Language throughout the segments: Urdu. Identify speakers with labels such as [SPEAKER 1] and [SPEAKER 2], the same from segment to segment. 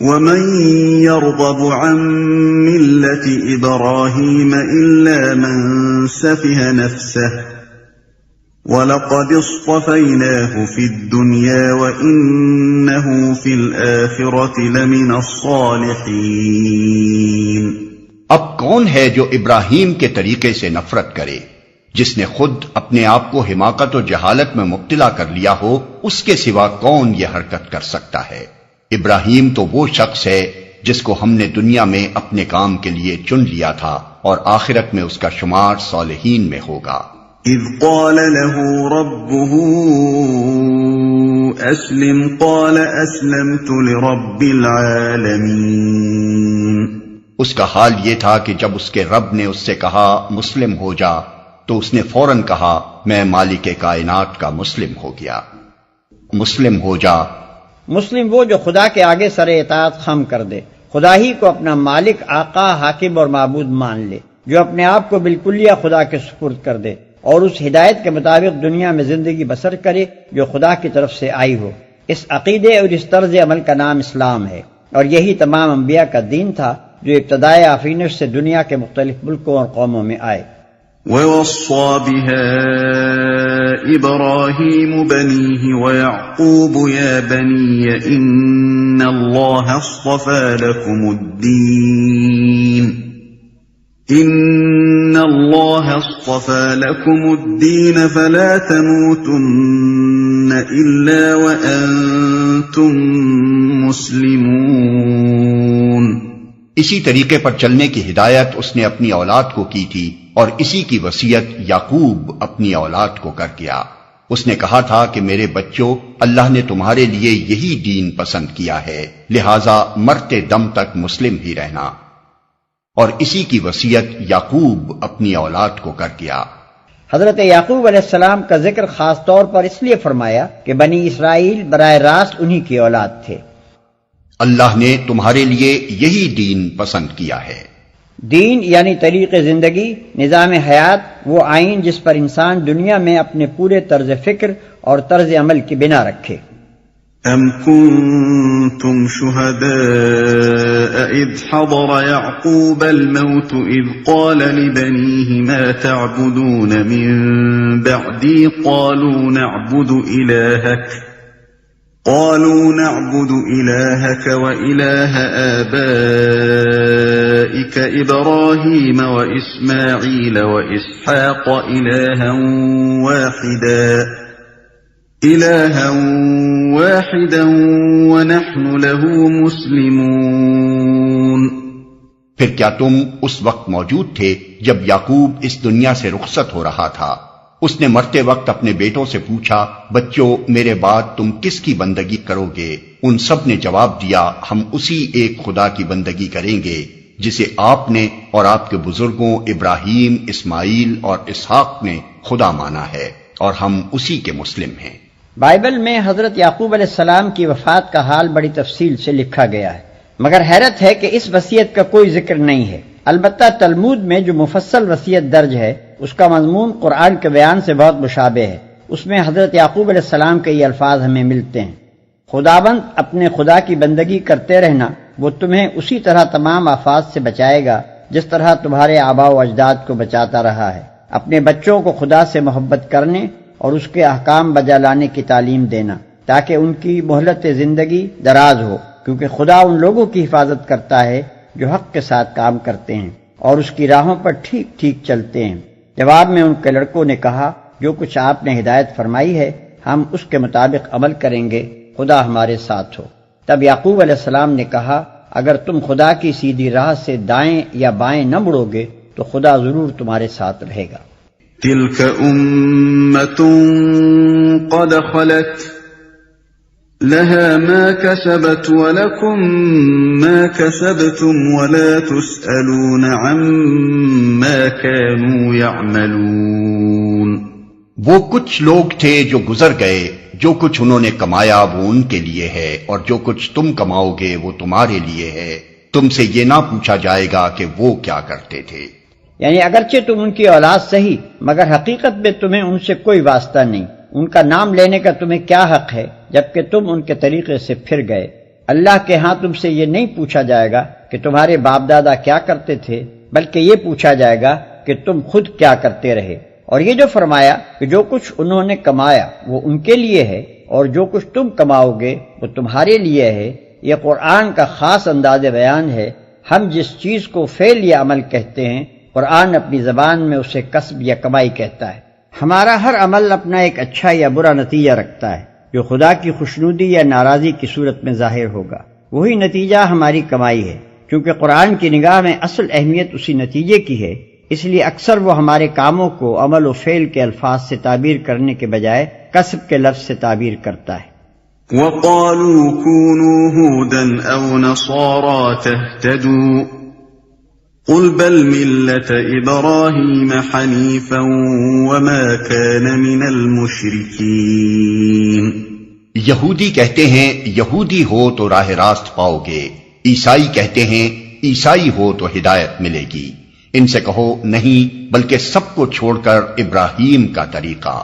[SPEAKER 1] ومن يرغب عن ملة إبراهيم إلا من سفه نفسه وَلَقَدِ اصْطَفَيْنَاهُ فِي الدُّنْيَا وَإِنَّهُ فِي الْآخِرَةِ لَمِنَ الصَّالِحِينَ۔
[SPEAKER 2] اب کون ہے جو ابراہیم کے طریقے سے نفرت کرے؟ جس نے خود اپنے آپ کو حماقت و جہالت میں مبتلا کر لیا ہو، اس کے سوا کون یہ حرکت کر سکتا ہے؟ ابراہیم تو وہ شخص ہے جس کو ہم نے دنیا میں اپنے کام کے لیے چن لیا تھا اور آخرت میں اس کا شمار صالحین میں ہوگا۔
[SPEAKER 1] اذ قال له ربه اسلم قال اسلمت لرب العالمین۔
[SPEAKER 2] اس کا حال یہ تھا کہ جب اس کے رب نے اس سے کہا مسلم ہو جا تو اس نے فوراً کہا میں مالک کائنات کا مسلم ہو گیا۔ مسلم ہو جا،
[SPEAKER 3] مسلم وہ جو خدا کے آگے سر اطاعت خم کر دے، خدا ہی کو اپنا مالک، آقا، حاکم اور معبود مان لے، جو اپنے آپ کو بالکلیہ خدا کے سپرد کر دے اور اس ہدایت کے مطابق دنیا میں زندگی بسر کرے جو خدا کی طرف سے آئی ہو۔ اس عقیدے اور اس طرز عمل کا نام اسلام ہے، اور یہی تمام انبیاء کا دین تھا جو ابتدائے آفرینش سے دنیا کے مختلف ملکوں اور قوموں میں آئے۔
[SPEAKER 1] وَوَصَّى بِهَا إِبْرَاهِيمُ بَنِيهِ وَيَعْقُوبُ يَا بَنِيَّ إِنَّ اللَّهَ اصْطَفَى لَكُمُ الدِّينَ فَلَا تَمُوتُنَّ إِلَّا وَأَنْتُمْ مُسْلِمُونَ۔
[SPEAKER 2] اسی طریقے پر چلنے کی ہدایت اس نے اپنی اولاد کو کی تھی، اور اسی کی وصیت یعقوب اپنی اولاد کو کر گیا۔ اس نے کہا تھا کہ میرے بچوں، اللہ نے تمہارے لیے یہی دین پسند کیا ہے، لہذا مرتے دم تک مسلم ہی رہنا، اور اسی کی وصیت یعقوب اپنی اولاد کو کر گیا۔
[SPEAKER 3] حضرت یعقوب علیہ السلام کا ذکر خاص طور پر اس لیے فرمایا کہ بنی اسرائیل براہ راست انہی کی اولاد تھے۔
[SPEAKER 2] اللہ نے تمہارے لیے یہی دین پسند کیا ہے۔
[SPEAKER 3] دین یعنی طریق زندگی، نظام حیات، وہ آئین جس پر انسان دنیا میں اپنے پورے طرز فکر اور طرز عمل کی بنا رکھے۔
[SPEAKER 1] ام کنتم شہداء اذ حضر یعقوب الموت اذ قال لبنیہ ما تعبدون من بعدی قالوا نعبد إلهك وإله آبائك إبراهيم وإسماعيل وإسحاق إلها واحدا ونحن له مسلمون۔
[SPEAKER 2] پھر کیا تم اس وقت موجود تھے جب یعقوب اس دنیا سے رخصت ہو رہا تھا؟ اس نے مرتے وقت اپنے بیٹوں سے پوچھا بچوں میرے بعد تم کس کی بندگی کرو گے؟ ان سب نے جواب دیا ہم اسی ایک خدا کی بندگی کریں گے جسے آپ نے اور آپ کے بزرگوں ابراہیم، اسماعیل اور اسحاق نے خدا مانا ہے، اور ہم اسی کے مسلم ہیں۔
[SPEAKER 3] بائبل میں حضرت یعقوب علیہ السلام کی وفات کا حال بڑی تفصیل سے لکھا گیا ہے، مگر حیرت ہے کہ اس وصیت کا کوئی ذکر نہیں ہے۔ البتہ تلمود میں جو مفصل وصیت درج ہے اس کا مضمون قرآن کے بیان سے بہت مشابہ ہے۔ اس میں حضرت یعقوب علیہ السلام کے یہ الفاظ ہمیں ملتے ہیں: خداوند اپنے خدا کی بندگی کرتے رہنا، وہ تمہیں اسی طرح تمام آفات سے بچائے گا جس طرح تمہارے آباء و اجداد کو بچاتا رہا ہے۔ اپنے بچوں کو خدا سے محبت کرنے اور اس کے احکام بجا لانے کی تعلیم دینا تاکہ ان کی مہلت زندگی دراز ہو، کیونکہ خدا ان لوگوں کی حفاظت کرتا ہے جو حق کے ساتھ کام کرتے ہیں اور اس کی راہوں پر ٹھیک ٹھیک چلتے ہیں۔ جواب میں ان کے لڑکوں نے کہا جو کچھ آپ نے ہدایت فرمائی ہے ہم اس کے مطابق عمل کریں گے، خدا ہمارے ساتھ ہو۔ تب یعقوب علیہ السلام نے کہا اگر تم خدا کی سیدھی راہ سے دائیں یا بائیں نہ مڑو گے تو خدا ضرور تمہارے ساتھ رہے گا۔
[SPEAKER 1] تلک امۃ قد خلت لها ما كسبت ولكم ما كسبتم ولا تسألون عما كانوا يعملون۔
[SPEAKER 2] وہ کچھ لوگ تھے جو گزر گئے، جو کچھ انہوں نے کمایا وہ ان کے لیے ہے، اور جو کچھ تم کماؤ گے وہ تمہارے لیے ہے، تم سے یہ نہ پوچھا جائے گا کہ وہ کیا کرتے تھے۔
[SPEAKER 3] یعنی اگرچہ تم ان کی اولاد صحیح، مگر حقیقت میں تمہیں ان سے کوئی واسطہ نہیں، ان کا نام لینے کا تمہیں کیا حق ہے جبکہ تم ان کے طریقے سے پھر گئے۔ اللہ کے ہاں تم سے یہ نہیں پوچھا جائے گا کہ تمہارے باپ دادا کیا کرتے تھے، بلکہ یہ پوچھا جائے گا کہ تم خود کیا کرتے رہے۔ اور یہ جو فرمایا کہ جو کچھ انہوں نے کمایا وہ ان کے لیے ہے اور جو کچھ تم کماؤ گے وہ تمہارے لیے ہے، یہ قرآن کا خاص انداز بیان ہے۔ ہم جس چیز کو فعل یا عمل کہتے ہیں، قرآن اپنی زبان میں اسے کسب یا کمائی کہتا ہے۔ ہمارا ہر عمل اپنا ایک اچھا یا برا نتیجہ رکھتا ہے جو خدا کی خوشنودی یا ناراضی کی صورت میں ظاہر ہوگا، وہی نتیجہ ہماری کمائی ہے۔ کیونکہ قرآن کی نگاہ میں اصل اہمیت اسی نتیجے کی ہے، اس لیے اکثر وہ ہمارے کاموں کو عمل و فعل کے الفاظ سے تعبیر کرنے کے بجائے کسب کے لفظ سے تعبیر کرتا ہے۔
[SPEAKER 1] وَقَالُوا كُونُوا هُودًا أَوْ نَصَارَىٰ تَهْتَدُوا قُلْ بَلْ مِلَّةَ إِبْرَاهِيمَ حَنِيفًا وَمَا كَانَ مِنَ الْمُشْرِكِينَ۔
[SPEAKER 2] یہودی کہتے ہیں یہودی ہو تو راہ راست پاؤ گے، عیسائی کہتے ہیں عیسائی ہو تو ہدایت ملے گی۔ ان سے کہو نہیں، بلکہ سب کو چھوڑ کر ابراہیم کا طریقہ،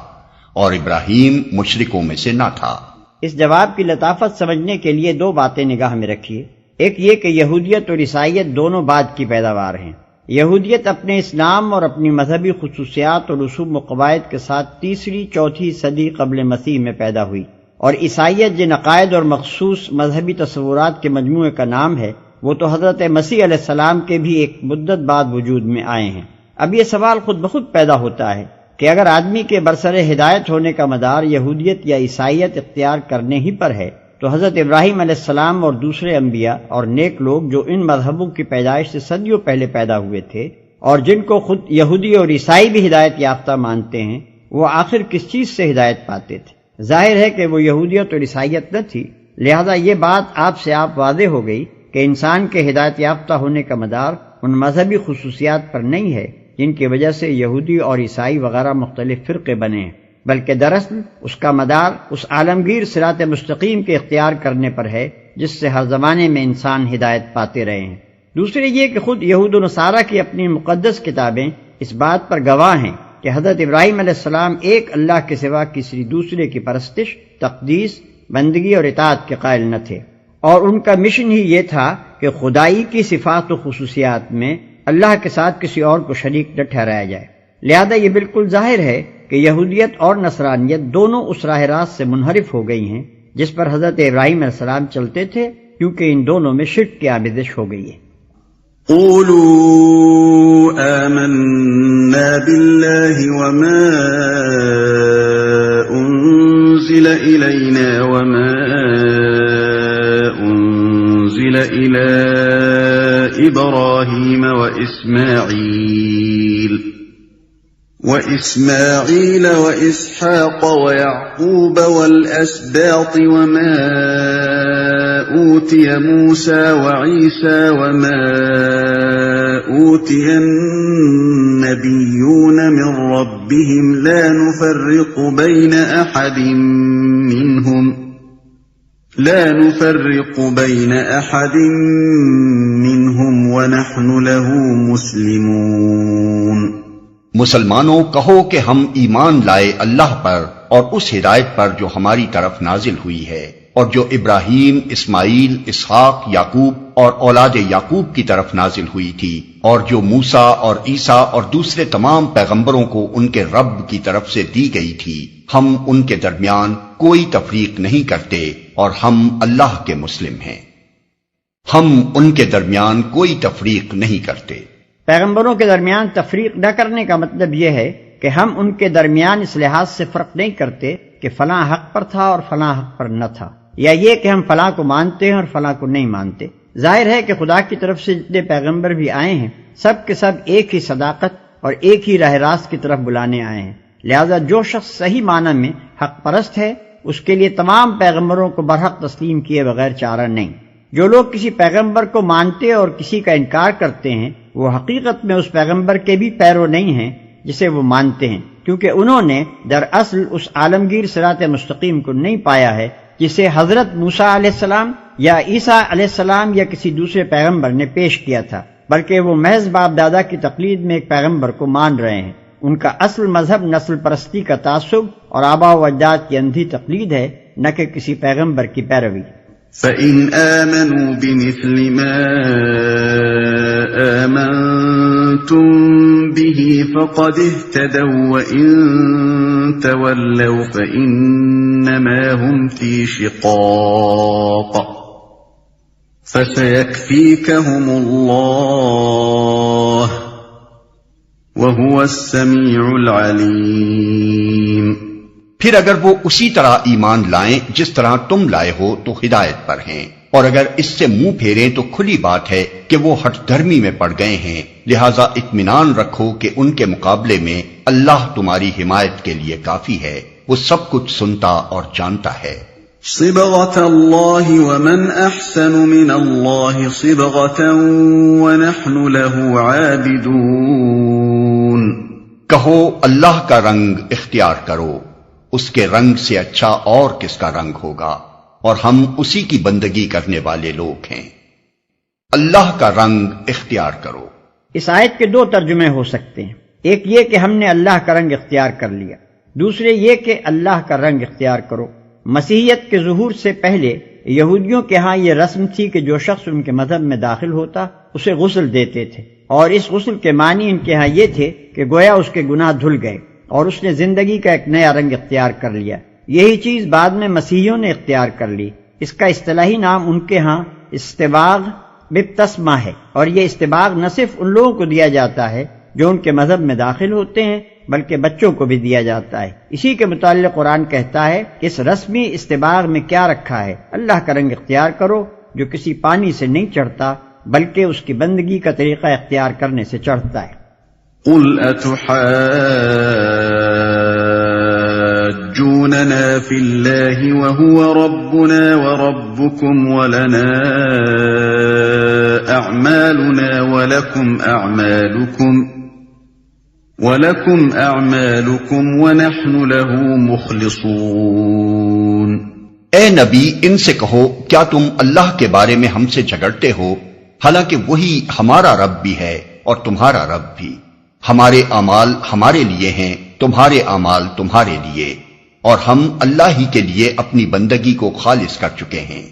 [SPEAKER 2] اور ابراہیم مشرکوں میں سے نہ تھا۔
[SPEAKER 3] اس جواب کی لطافت سمجھنے کے لیے دو باتیں نگاہ میں رکھیے۔ ایک یہ کہ یہودیت اور عیسائیت دونوں بعد کی پیداوار ہیں۔ یہودیت اپنے اسلام اور اپنی مذہبی خصوصیات اور رسوم و قواعد کے ساتھ تیسری چوتھی صدی قبل مسیح میں پیدا ہوئی، اور عیسائیت جن عقائد اور مخصوص مذہبی تصورات کے مجموعے کا نام ہے وہ تو حضرت مسیح علیہ السلام کے بھی ایک مدت بعد وجود میں آئے ہیں۔ اب یہ سوال خود بخود پیدا ہوتا ہے کہ اگر آدمی کے برسر ہدایت ہونے کا مدار یہودیت یا عیسائیت اختیار کرنے ہی پر ہے تو حضرت ابراہیم علیہ السلام اور دوسرے انبیاء اور نیک لوگ جو ان مذہبوں کی پیدائش سے صدیوں پہلے پیدا ہوئے تھے اور جن کو خود یہودی اور عیسائی بھی ہدایت یافتہ مانتے ہیں، وہ آخر کس چیز سے ہدایت پاتے تھے؟ ظاہر ہے کہ وہ یہودیت اور عیسائیت نہ تھی، لہذا یہ بات آپ سے آپ واضح ہو گئی کہ انسان کے ہدایت یافتہ ہونے کا مدار ان مذہبی خصوصیات پر نہیں ہے جن کی وجہ سے یہودی اور عیسائی وغیرہ مختلف فرقے بنے ہیں، بلکہ دراصل اس کا مدار اس عالمگیر صراط مستقیم کے اختیار کرنے پر ہے جس سے ہر زمانے میں انسان ہدایت پاتے رہے ہیں۔ دوسرے یہ کہ خود یہود و نصارہ کی اپنی مقدس کتابیں اس بات پر گواہ ہیں کہ حضرت ابراہیم علیہ السلام ایک اللہ کے سوا کسی دوسرے کی پرستش، تقدیس، بندگی اور اطاعت کے قائل نہ تھے، اور ان کا مشن ہی یہ تھا کہ خدائی کی صفات و خصوصیات میں اللہ کے ساتھ کسی اور کو شریک نہ ٹھہرایا جائے۔ لہذا یہ بالکل ظاہر ہے کہ یہودیت اور نصرانیت دونوں اس راہ راست سے منحرف ہو گئی ہیں جس پر حضرت ابراہیم علیہ السلام چلتے تھے، کیونکہ ان دونوں میں شرک کی آمیزش ہو گئی ہے۔
[SPEAKER 1] قولوا آمنا بالله وما أنزل إلينا وما أنزل إلى إبراهيم وإسماعيل وإسحاق ويعقوب والأسباط وما أوتي موسى وعيسى وما أوتي النبيون من ربهم لا نفرق بين أحد منهم ونحن له مسلمون۔
[SPEAKER 2] مسلمانوں کہو کہ ہم ایمان لائے اللہ پر اور اس ہدایت پر جو ہماری طرف نازل ہوئی ہے اور جو ابراہیم، اسماعیل، اسحاق، یعقوب اور اولاد یعقوب کی طرف نازل ہوئی تھی، اور جو موسیٰ اور عیسیٰ اور دوسرے تمام پیغمبروں کو ان کے رب کی طرف سے دی گئی تھی۔ ہم ان کے درمیان کوئی تفریق نہیں کرتے اور ہم اللہ کے مسلم ہیں۔ ہم ان کے درمیان کوئی تفریق نہیں کرتے۔
[SPEAKER 3] پیغمبروں کے درمیان تفریق نہ کرنے کا مطلب یہ ہے کہ ہم ان کے درمیان اس لحاظ سے فرق نہیں کرتے کہ فلاں حق پر تھا اور فلاں حق پر نہ تھا، یا یہ کہ ہم فلاں کو مانتے ہیں اور فلاں کو نہیں مانتے۔ ظاہر ہے کہ خدا کی طرف سے جتنے پیغمبر بھی آئے ہیں سب کے سب ایک ہی صداقت اور ایک ہی راہ راست کی طرف بلانے آئے ہیں، لہذا جو شخص صحیح معنی میں حق پرست ہے اس کے لیے تمام پیغمبروں کو برحق تسلیم کیے بغیر چارہ نہیں۔ جو لوگ کسی پیغمبر کو مانتے اور کسی کا انکار کرتے ہیں وہ حقیقت میں اس پیغمبر کے بھی پیرو نہیں ہیں جسے وہ مانتے ہیں، کیونکہ انہوں نے دراصل اس عالمگیر صراط مستقیم کو نہیں پایا ہے جسے حضرت موسیٰ علیہ السلام یا عیسیٰ علیہ السلام یا کسی دوسرے پیغمبر نے پیش کیا تھا، بلکہ وہ محض باپ دادا کی تقلید میں ایک پیغمبر کو مان رہے ہیں۔ ان کا اصل مذہب نسل پرستی کا تعصب اور آباء و اجداد کی اندھی تقلید ہے، نہ کہ کسی پیغمبر کی پیروی۔
[SPEAKER 1] فَإِنْ آمَنُوا بِمِثْلِ مَا آمَنْتُمْ بِهِ فَقَدِ اهْتَدَوْا وَإِنْ تَوَلَّوْا فَإِنَّمَا هُمْ فِي شِقَاقٍ فَسَيَكْفِيكَهُمُ اللَّهُ وَهُوَ السَّمِيعُ الْعَلِيمُ۔
[SPEAKER 2] پھر اگر وہ اسی طرح ایمان لائیں جس طرح تم لائے ہو تو ہدایت پر ہیں، اور اگر اس سے منہ پھیریں تو کھلی بات ہے کہ وہ ہٹ دھرمی میں پڑ گئے ہیں، لہذا اطمینان رکھو کہ ان کے مقابلے میں اللہ تمہاری حمایت کے لیے کافی ہے، وہ سب کچھ سنتا اور جانتا ہے۔
[SPEAKER 1] صبغة الله ومن أحسن من الله صبغة ونحن له عابدون۔
[SPEAKER 2] کہو اللہ کا رنگ اختیار کرو، اس کے رنگ سے اچھا اور کس کا رنگ ہوگا، اور ہم اسی کی بندگی کرنے والے لوگ ہیں۔ اللہ کا رنگ اختیار کرو۔
[SPEAKER 3] اس آیت کے دو ترجمے ہو سکتے ہیں، ایک یہ کہ ہم نے اللہ کا رنگ اختیار کر لیا، دوسرے یہ کہ اللہ کا رنگ اختیار کرو۔ مسیحیت کے ظہور سے پہلے یہودیوں کے ہاں یہ رسم تھی کہ جو شخص ان کے مذہب میں داخل ہوتا اسے غسل دیتے تھے، اور اس غسل کے معنی ان کے ہاں یہ تھے کہ گویا اس کے گناہ دھل گئے اور اس نے زندگی کا ایک نیا رنگ اختیار کر لیا۔ یہی چیز بعد میں مسیحیوں نے اختیار کر لی۔ اس کا اصطلاحی نام ان کے ہاں استباغ بپتسمہ ہے، اور یہ استباغ نہ صرف ان لوگوں کو دیا جاتا ہے جو ان کے مذہب میں داخل ہوتے ہیں بلکہ بچوں کو بھی دیا جاتا ہے۔ اسی کے متعلق قرآن کہتا ہے کہ اس رسمی استباغ میں کیا رکھا ہے، اللہ کا رنگ اختیار کرو جو کسی پانی سے نہیں چڑھتا بلکہ اس کی بندگی کا طریقہ اختیار کرنے سے چڑھتا ہے۔
[SPEAKER 1] قُلْ أَتُحَاجُّونَنَا فِي اللَّهِ وَهُوَ رَبُّنَا وَرَبُّكُمْ وَلَنَا أَعْمَالُنَا وَلَكُمْ أَعْمَالُكُمْ وَنَحْنُ لَهُ مُخْلِصُونَ۔
[SPEAKER 2] اے نبی، ان سے کہو کیا تم اللہ کے بارے میں ہم سے جھگڑتے ہو، حالانکہ وہی ہمارا رب بھی ہے اور تمہارا رب بھی۔ ہمارے اعمال ہمارے لیے ہیں، تمہارے اعمال تمہارے لیے، اور ہم اللہ ہی کے لیے اپنی بندگی کو خالص کر چکے ہیں۔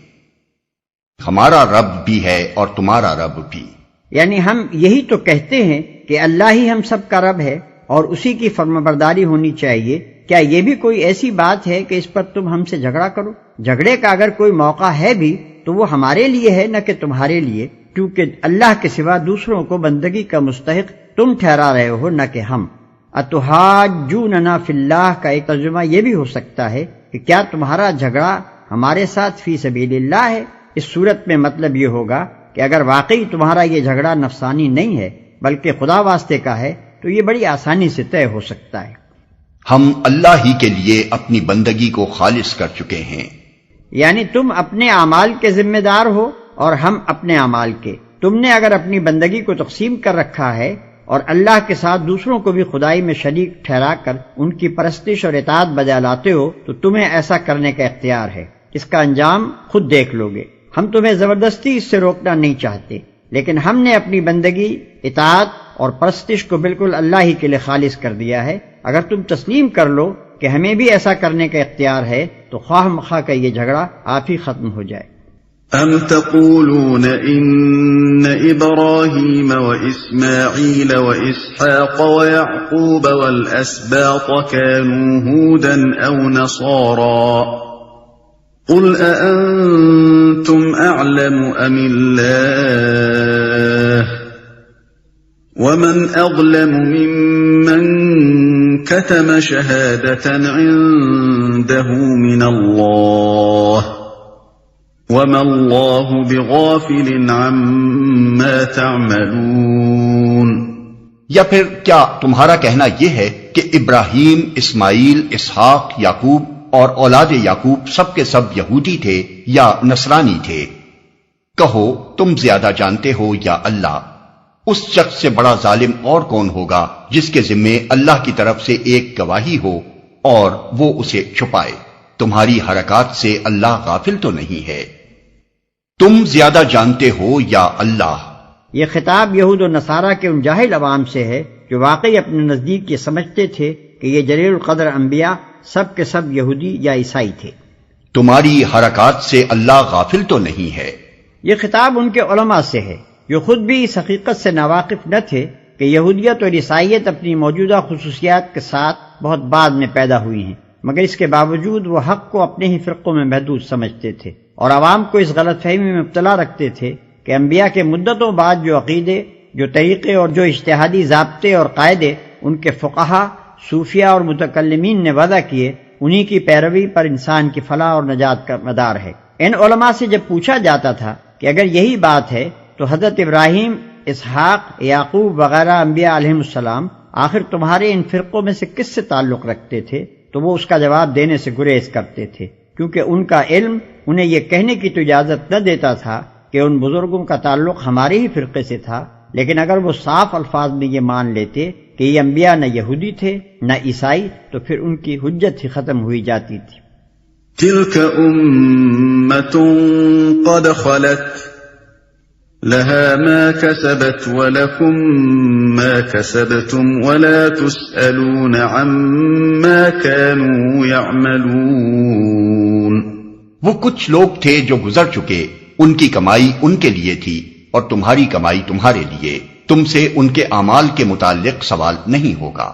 [SPEAKER 2] ہمارا رب بھی ہے اور تمہارا رب بھی۔
[SPEAKER 3] یعنی ہم یہی تو کہتے ہیں کہ اللہ ہی ہم سب کا رب ہے اور اسی کی فرمانبرداری ہونی چاہیے۔ کیا یہ بھی کوئی ایسی بات ہے کہ اس پر تم ہم سے جھگڑا کرو؟ جھگڑے کا اگر کوئی موقع ہے بھی تو وہ ہمارے لیے ہے نہ کہ تمہارے لیے، کیونکہ اللہ کے سوا دوسروں کو بندگی کا مستحق تم ٹھہرا رہے ہو نہ کہ ہم۔ اتحاجوننا فی اللہ کا ایک ترجمہ یہ بھی ہو سکتا ہے کہ کیا تمہارا جھگڑا ہمارے ساتھ فی سبیل اللہ ہے؟ اس صورت میں مطلب یہ ہوگا کہ اگر واقعی تمہارا یہ جھگڑا نفسانی نہیں ہے بلکہ خدا واسطے کا ہے تو یہ بڑی آسانی سے طے ہو سکتا ہے۔
[SPEAKER 2] ہم اللہ ہی کے لیے اپنی بندگی کو خالص کر چکے ہیں۔
[SPEAKER 3] یعنی تم اپنے اعمال کے ذمہ دار ہو اور ہم اپنے اعمال کے۔ تم نے اگر اپنی بندگی کو تقسیم کر رکھا ہے اور اللہ کے ساتھ دوسروں کو بھی خدائی میں شریک ٹھہرا کر ان کی پرستش اور اطاعت بجا لاتے ہو تو تمہیں ایسا کرنے کا اختیار ہے۔ اس کا انجام خود دیکھ لو گے۔ ہم تمہیں زبردستی اس سے روکنا نہیں چاہتے، لیکن ہم نے اپنی بندگی، اطاعت اور پرستش کو بالکل اللہ ہی کے لیے خالص کر دیا ہے۔ اگر تم تسلیم کر لو کہ ہمیں بھی ایسا کرنے کا اختیار ہے تو خواہ مخواہ کا یہ جھگڑا آپ ہی ختم ہو جائے۔
[SPEAKER 1] ام تقولون ان ابراہیم واسماعیل واسحاق ویعقوب والاسباط كانوا هودا او نصارا قل اانتم اعلم ام اللہ ومن اظلم ممن كتم شهادة عنده من الله وَمَا اللَّهُ بِغَافِلٍ عَمَّا تَعْمَلُونَ۔
[SPEAKER 2] یا پھر کیا تمہارا کہنا یہ ہے کہ ابراہیم، اسماعیل، اسحاق، یعقوب اور اولاد یعقوب سب کے سب یہودی تھے یا نصرانی تھے؟ کہو تم زیادہ جانتے ہو یا اللہ؟ اس شخص سے بڑا ظالم اور کون ہوگا جس کے ذمے اللہ کی طرف سے ایک گواہی ہو اور وہ اسے چھپائے؟ تمہاری حرکات سے اللہ غافل تو نہیں ہے۔ تم زیادہ جانتے ہو یا اللہ؟
[SPEAKER 3] یہ خطاب یہود و نصارہ کے ان جاہل عوام سے ہے جو واقعی اپنے نزدیک یہ سمجھتے تھے کہ یہ جلیل القدر انبیاء سب کے سب یہودی یا عیسائی تھے۔
[SPEAKER 2] تمہاری حرکات سے اللہ غافل تو نہیں ہے۔
[SPEAKER 3] یہ خطاب ان کے علماء سے ہے جو خود بھی اس حقیقت سے ناواقف نہ تھے کہ یہودیت اور عیسائیت اپنی موجودہ خصوصیات کے ساتھ بہت بعد میں پیدا ہوئی ہیں، مگر اس کے باوجود وہ حق کو اپنے ہی فرقوں میں محدود سمجھتے تھے اور عوام کو اس غلط فہمی میں مبتلا رکھتے تھے کہ انبیاء کے مدتوں بعد جو عقیدے، جو طریقے اور جو اجتہادی ضابطے اور قاعدے ان کے فقہا، صوفیہ اور متکلمین نے وضع کیے، انہی کی پیروی پر انسان کی فلاح اور نجات کا مدار ہے۔ ان علماء سے جب پوچھا جاتا تھا کہ اگر یہی بات ہے تو حضرت ابراہیم، اسحاق، یعقوب وغیرہ انبیاء علیہم السلام آخر تمہارے ان فرقوں میں سے کس سے تعلق رکھتے تھے؟ تو وہ اس کا جواب دینے سے گریز کرتے تھے، کیونکہ ان کا علم انہیں یہ کہنے کی تو اجازت نہ دیتا تھا کہ ان بزرگوں کا تعلق ہمارے ہی فرقے سے تھا، لیکن اگر وہ صاف الفاظ میں یہ مان لیتے کہ یہ انبیاء نہ یہودی تھے نہ عیسائی تو پھر ان کی حجت ہی ختم ہوئی جاتی تھی۔
[SPEAKER 1] تلك أمة قد خلت لها ما كسبت ولكم ما كسبتم ولا تسألون عما كانوا يعملون۔
[SPEAKER 2] وہ کچھ لوگ تھے جو گزر چکے، ان کی کمائی ان کے لیے تھی اور تمہاری کمائی تمہارے لیے، تم سے ان کے اعمال کے متعلق سوال نہیں ہوگا۔